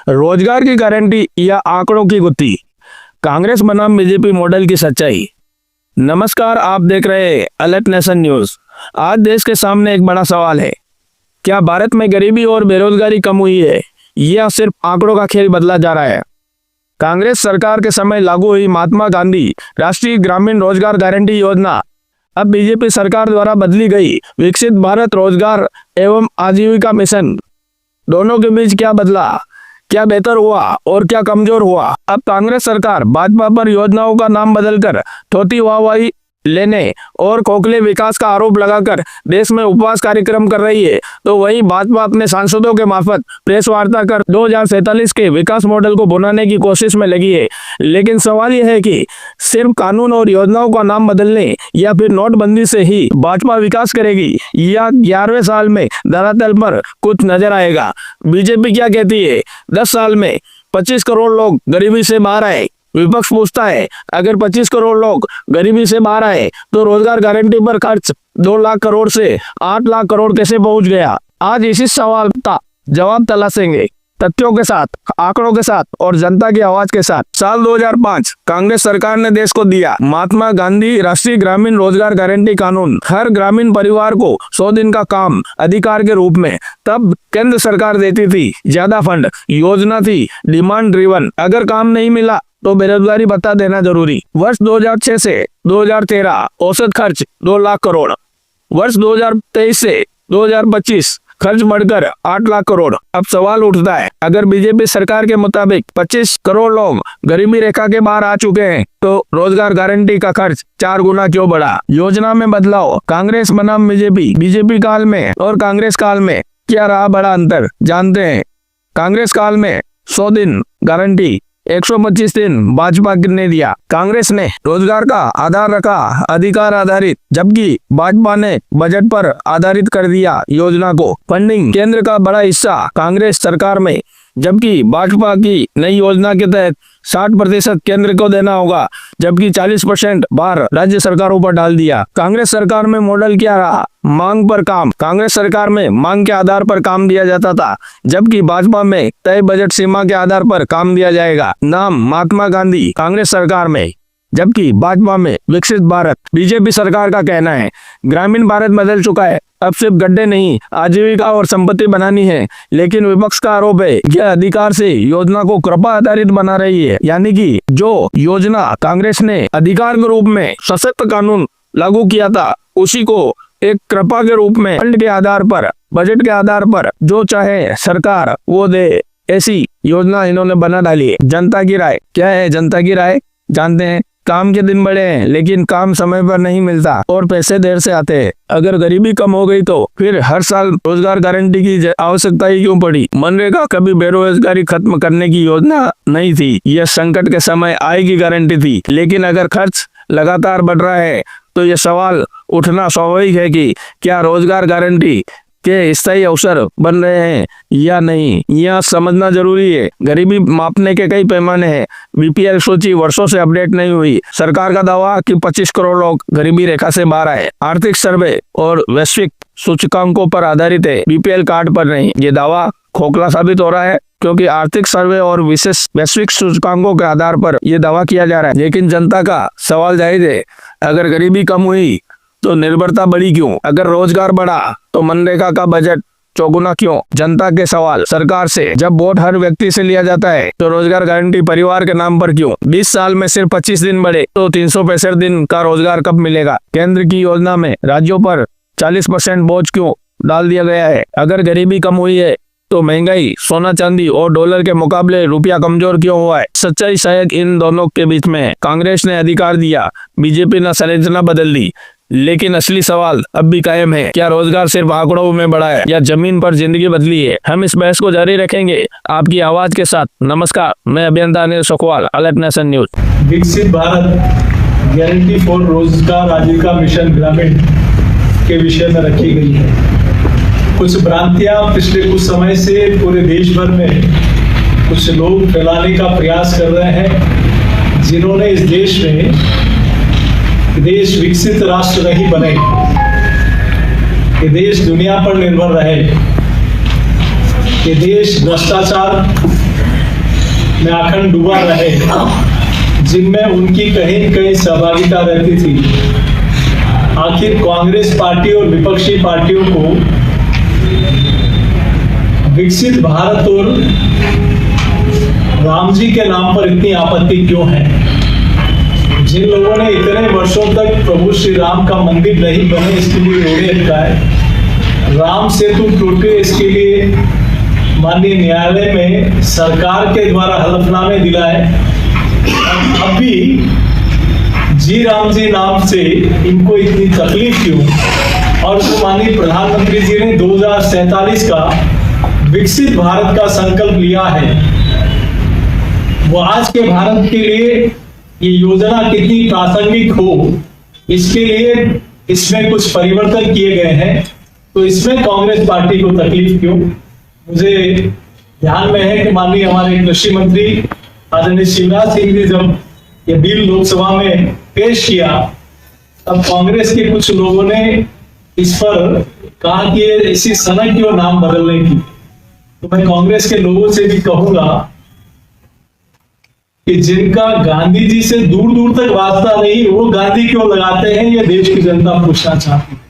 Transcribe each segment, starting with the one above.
रोजगार की गारंटी या आंकड़ों की गुत्थी, कांग्रेस बनाम बीजेपी मॉडल की सच्चाई। नमस्कार, आप देख रहे हैं अलर्ट नेशन न्यूज। आज देश के सामने एक बड़ा सवाल है, क्या भारत में गरीबी और बेरोजगारी कम हुई है या सिर्फ आंकड़ों का खेल बदला जा रहा है? कांग्रेस सरकार के समय लागू हुई महात्मा गांधी राष्ट्रीय ग्रामीण रोजगार गारंटी योजना अब बीजेपी सरकार द्वारा बदली गई विकसित भारत रोजगार एवं आजीविका मिशन, दोनों के बीच क्या बदला, क्या बेहतर हुआ और क्या कमजोर हुआ? अब कांग्रेस सरकार भाजपा पर योजनाओं का नाम बदलकर थोड़ी वाहवाही लेने और खोखले विकास का आरोप लगाकर देश में उपवास कार्यक्रम कर रही है, तो वहीं भाजपा अपने सांसदों के मार्फत प्रेस वार्ता कर 2047 के विकास मॉडल को बनाने की कोशिश में लगी है। लेकिन सवाल यह है कि सिर्फ कानून और योजनाओं का नाम बदलने या फिर नोटबंदी से ही भाजपा विकास करेगी या 11वें साल में धरातल पर कुछ नजर आएगा? बीजेपी क्या कहती है? 10 साल में 25 करोड़ लोग गरीबी से बाहर आए। विपक्ष पूछता है, अगर 25 करोड़ लोग गरीबी से बाहर आए तो रोजगार गारंटी पर खर्च 2 लाख करोड़ से 8 लाख करोड़ कैसे पहुंच गया? आज इसी सवाल का जवाब तलाशेंगे, तथ्यों के साथ, आंकड़ों के साथ और जनता की आवाज के साथ। साल 2005 कांग्रेस सरकार ने देश को दिया महात्मा गांधी राष्ट्रीय ग्रामीण रोजगार गारंटी कानून, हर ग्रामीण परिवार को 100 दिन का काम अधिकार के रूप में। तब केंद्र सरकार देती थी ज्यादा फंड, योजना थी डिमांड ड्रिवन, अगर काम नहीं मिला तो बेरोजगारी भत्ता देना जरूरी। वर्ष 2006 से 2013 औसत खर्च 2 लाख करोड़, वर्ष 2023 से 2025 खर्च बढ़कर 8 लाख करोड़। अब सवाल उठता है, अगर बीजेपी सरकार के मुताबिक 25 करोड़ लोग गरीबी रेखा के बाहर आ चुके हैं तो रोजगार गारंटी का खर्च 4 गुना क्यों बढ़ा? योजना में बदलाव, कांग्रेस बनाम बीजेपी काल में और कांग्रेस काल में क्या रहा बड़ा अंतर? जानते हैं। कांग्रेस काल में 100 दिन गारंटी, 125 दिन भाजपा ने दिया। कांग्रेस ने रोजगार का आधार रखा अधिकार आधारित, जबकि भाजपा ने बजट पर आधारित कर दिया योजना को। फंडिंग केंद्र का बड़ा हिस्सा कांग्रेस सरकार में, जबकि भाजपा की नई योजना के तहत 60% केंद्र को देना होगा, जबकि 40% बाहर राज्य सरकारों पर डाल दिया। कांग्रेस सरकार में मॉडल क्या रहा? मांग पर काम। कांग्रेस सरकार में मांग के आधार पर काम दिया जाता था, जबकि भाजपा में तय बजट सीमा के आधार पर काम दिया जाएगा। नाम महात्मा गांधी कांग्रेस सरकार में, जबकि भाजपा में विकसित भारत। बीजेपी सरकार का कहना है ग्रामीण भारत बदल चुका है, अब सिर्फ गड्ढे नहीं आजीविका और संपत्ति बनानी है। लेकिन विपक्ष का आरोप है कि अधिकार से योजना को कृपा आधारित बना रही है, यानी कि जो योजना कांग्रेस ने अधिकार के रूप में सशक्त कानून लागू किया था, उसी को एक कृपा के रूप में फंड के आधार पर, बजट के आधार पर जो चाहे सरकार वो दे, ऐसी योजना इन्होंने बना डाली है। जनता की राय क्या है? जनता की राय जानते हैं। काम के दिन बड़े हैं लेकिन काम समय पर नहीं मिलता और पैसे देर से आते हैं। अगर गरीबी कम हो गई तो फिर हर साल रोजगार गारंटी की आवश्यकता ही क्यों पड़ी? मनरेगा कभी बेरोजगारी खत्म करने की योजना नहीं थी, यह संकट के समय आय की गारंटी थी। लेकिन अगर खर्च लगातार बढ़ रहा है तो यह सवाल उठना स्वाभाविक है कि क्या रोजगार गारंटी के स्थायी अवसर बन रहे हैं या नहीं? यह समझना जरूरी है। गरीबी मापने के कई पैमाने हैं। बीपीएल सूची वर्षों से अपडेट नहीं हुई। सरकार का दावा कि 25 करोड़ लोग गरीबी रेखा से बाहर आए आर्थिक सर्वे और वैश्विक सूचकांकों पर आधारित है, बीपीएल कार्ड पर नहीं। ये दावा खोखला साबित हो रहा है क्योंकि आर्थिक सर्वे और विशेष वैश्विक सूचकांकों के आधार पर यह दावा किया जा रहा है। लेकिन जनता का सवाल जायज है, अगर गरीबी कम हुई तो निर्भरता बढ़ी क्यों? अगर रोजगार बढ़ा तो मनरेगा का बजट चौगुना क्यों? जनता के सवाल सरकार से। जब वोट हर व्यक्ति से लिया जाता है तो रोजगार गारंटी परिवार के नाम पर क्यों? 20 साल में सिर्फ 25 दिन बढ़े तो 365 दिन का रोजगार कब मिलेगा? केंद्र की योजना में राज्यों पर 40% बोझ क्यों डाल दिया गया है? अगर गरीबी कम हुई है तो महंगाई, सोना चांदी और डॉलर के मुकाबले रुपया कमजोर क्यों हुआ है? सच्चाई शायद इन दोनों के बीच में है। कांग्रेस ने अधिकार दिया, बीजेपी ने संरचना बदल दी, लेकिन असली सवाल अब भी कायम है, क्या रोजगार सिर्फ आंकड़ों में बढ़ा है या जमीन पर जिंदगी बदली है? हम इस बहस को जारी रखेंगे आपकी आवाज के साथ। नमस्कार, मैं अभियंता अनिल सखवाल, अलर्ट नेशन न्यूज। विकसित भारत गारंटी फॉर रोजगार आजीविका मिशन ग्रामीण के विषय में रखी गई है। कुछ भ्रांतियां पिछले कुछ समय से पूरे देश भर में कुछ लोग फैलाने का प्रयास कर रहे हैं, जिन्होंने इस देश में देश विकसित राष्ट्र नहीं बने, ये देश दुनिया पर निर्भर रहे, ये देश भ्रष्टाचार में अखंड डूबा रहे, जिनमें उनकी कहीं न कहीं सहभागिता रहती थी। आखिर कांग्रेस पार्टी और विपक्षी पार्टियों को विकसित भारत और राम जी के नाम पर इतनी आपत्ति क्यों है? जिन लोगों ने इतने वर्षों तक प्रभु श्री राम का मंदिर नहीं बने इसके लिए रोड़े अटकाए, राम सेतु टूटे इसके लिए माननीय न्यायालय में सरकार के द्वारा हलफनामे दिलाए, अब भी जी राम जी नाम से इनको इतनी तकलीफ क्यों? और जो माननीय प्रधानमंत्री जी ने 2047 का विकसित भारत का संकल्प लिया है, वो आज के भारत के लिए ये योजना कितनी प्रासंगिक हो, इसके लिए इसमें कुछ परिवर्तन किए गए हैं, तो इसमें कांग्रेस पार्टी को तकलीफ क्यों? मुझे ध्यान में है कि माननीय हमारे कृषि मंत्री आदरणीय शिवराज सिंह जी जब ये बिल लोकसभा में पेश किया, तब कांग्रेस के कुछ लोगों ने इस पर कहा कि इसी सनक क्यों नाम बदलने की। तो मैं कांग्रेस के लोगों से भी कहूंगा कि जिनका गांधी जी से दूर दूर तक वास्ता नहीं, वो गांधी क्यों लगाते हैं, ये देश की जनता पूछना चाहती है।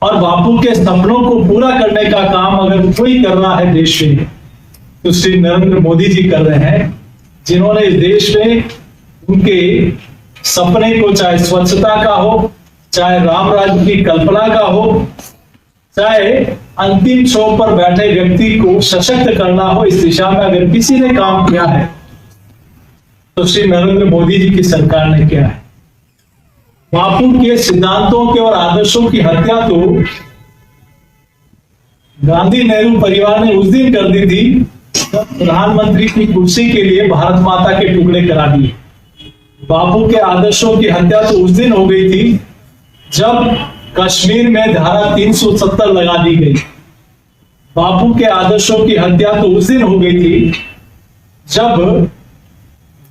और बापू के सपनों को पूरा करने का काम अगर कोई कर रहा है देश में, तो श्री नरेंद्र मोदी जी कर रहे हैं, जिन्होंने इस देश में उनके सपने को, चाहे स्वच्छता का हो, चाहे राम राज्य की कल्पना का हो, चाहे अंतिम छोर पर बैठे व्यक्ति को सशक्त करना हो, इस दिशा में अगर किसी ने काम किया है तो श्री नरेंद्र मोदी जी की सरकार ने किया है। बापू के सिद्धांतों के और आदर्शों की हत्या तो गांधी नेहरू परिवार ने उस दिन कर दी थी जब प्रधानमंत्री की कुर्सी के लिए भारत माता के टुकड़े करा दिए। बापू के आदर्शों की हत्या तो उस दिन हो गई थी जब कश्मीर में धारा 370 लगा दी गई। बापू के आदर्शों की हत्या तो उस दिन हो गई थी जब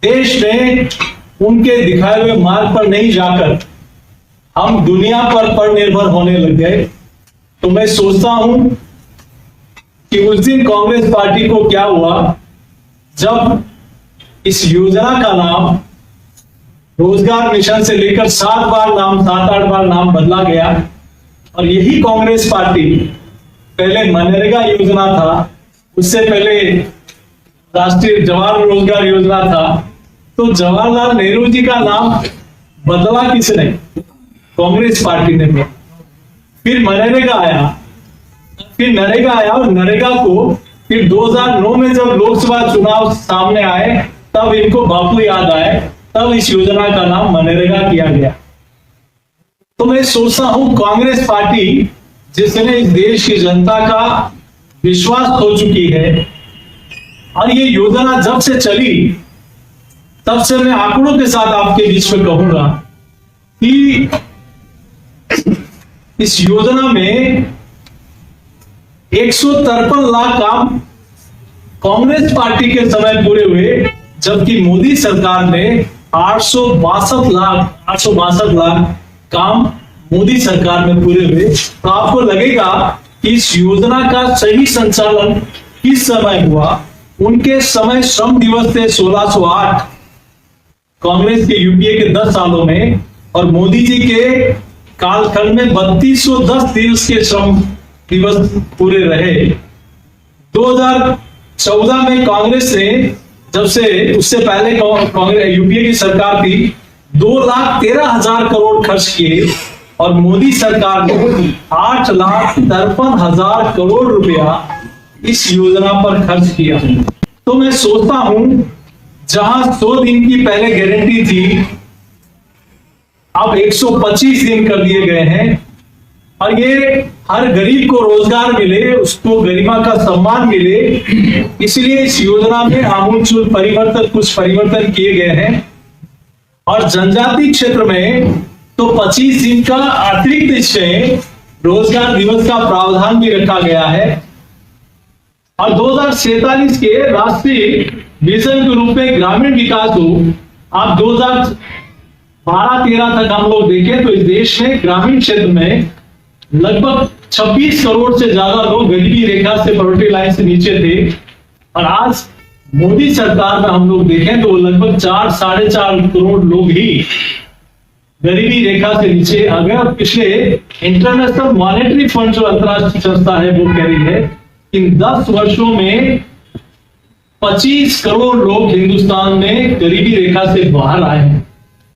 देश में उनके दिखाए हुए मार्ग पर नहीं जाकर हम दुनिया पर निर्भर होने लग गए। तो मैं सोचता हूं कि उस दिन कांग्रेस पार्टी को क्या हुआ जब इस योजना का नाम रोजगार मिशन से लेकर 7 8 बार नाम बदला गया। और यही कांग्रेस पार्टी पहले मनरेगा योजना था, उससे पहले राष्ट्रीय जवाहर रोजगार योजना था, तो जवाहरलाल नेहरू जी का नाम बदला किसने? कांग्रेस पार्टी ने। फिर मनरेगा आया, फिर नरेगा आया, और नरेगा को फिर 2009 में जब लोकसभा चुनाव सामने आए तब इनको बापू याद आए, तब इस योजना का नाम मनरेगा किया गया। तो मैं सोचता हूं कांग्रेस पार्टी जिसने इस देश की जनता का विश्वास खो चुकी है, और ये योजना जब से चली तब से मैं आंकड़ों के साथ आपके बीच में कहूंगा कि इस योजना में 153 लाख काम कांग्रेस पार्टी के समय पूरे हुए, जबकि मोदी सरकार ने 862 लाख काम मोदी सरकार में पूरे हुए। तो आपको लगेगा कि इस योजना का सही संचालन किस समय हुआ। उनके समय श्रम दिवस थे 1608 कांग्रेस के यूपीए के 10 सालों में, और मोदी जी के कालखंड में 3210 दिवस के श्रम दिवस पूरे रहे। 2014 में कांग्रेस ने, जब से उससे पहले कांग्रेस यूपीए की सरकार थी, 2,13,000 करोड़ खर्च किए, और मोदी सरकार ने 8,53,000 करोड़ रुपया इस योजना पर खर्च किया। तो मैं सोचता हूं जहां 100 दिन की पहले गारंटी थी, अब 125 दिन कर दिए गए हैं, और ये हर गरीब को रोजगार मिले, उसको गरिमा का सम्मान मिले, इसलिए इस योजना में आमूलचूल कुछ परिवर्तन किए गए हैं। और जनजाति क्षेत्र में तो 25 दिन का अतिरिक्त निश्चय रोजगार दिवस का प्रावधान भी रखा गया है। और 2047 के राष्ट्रीय विजन के रूप में ग्रामीण विकास हो, आप 2012-13 तक हम लोग देखें तो इस देश में ग्रामीण क्षेत्र में लगभग 26 करोड़ से ज्यादा लोग गरीबी रेखा से पॉवर्टी लाइन से नीचे थे, और आज मोदी सरकार में हम लोग देखें तो लगभग 4-4.5 करोड़ लोग ही गरीबी रेखा से नीचे आ गए। और पिछले इंटरनेशनल मॉनेटरी फंड जो अंतर्राष्ट्रीय संस्था है वो कह रही है इन 10 वर्षों में 25 करोड़ लोग हिंदुस्तान में गरीबी रेखा से बाहर आए हैं।